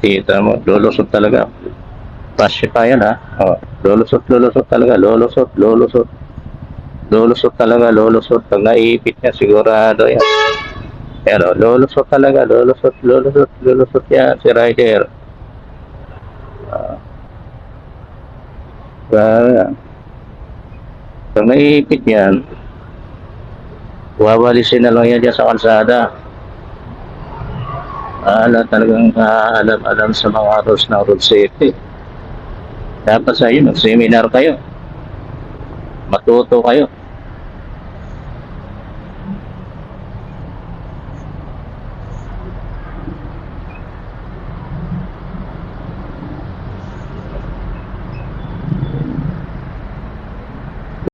Kita mo, lulusot talaga. Pasya pa yan, ha? Oh, lulusot talaga. Lulusot talaga, lulusot. Pag naipit niya, sigurado yan. Pero lulusot talaga, lulusot yan, si Ryder. Pag naipit yan, wawalisin na lang yan dyan sa kalsada. Talagang alam sa mga rules ng road safety. Dapat sa inyo, mag-seminar kayo. Matuto kayo.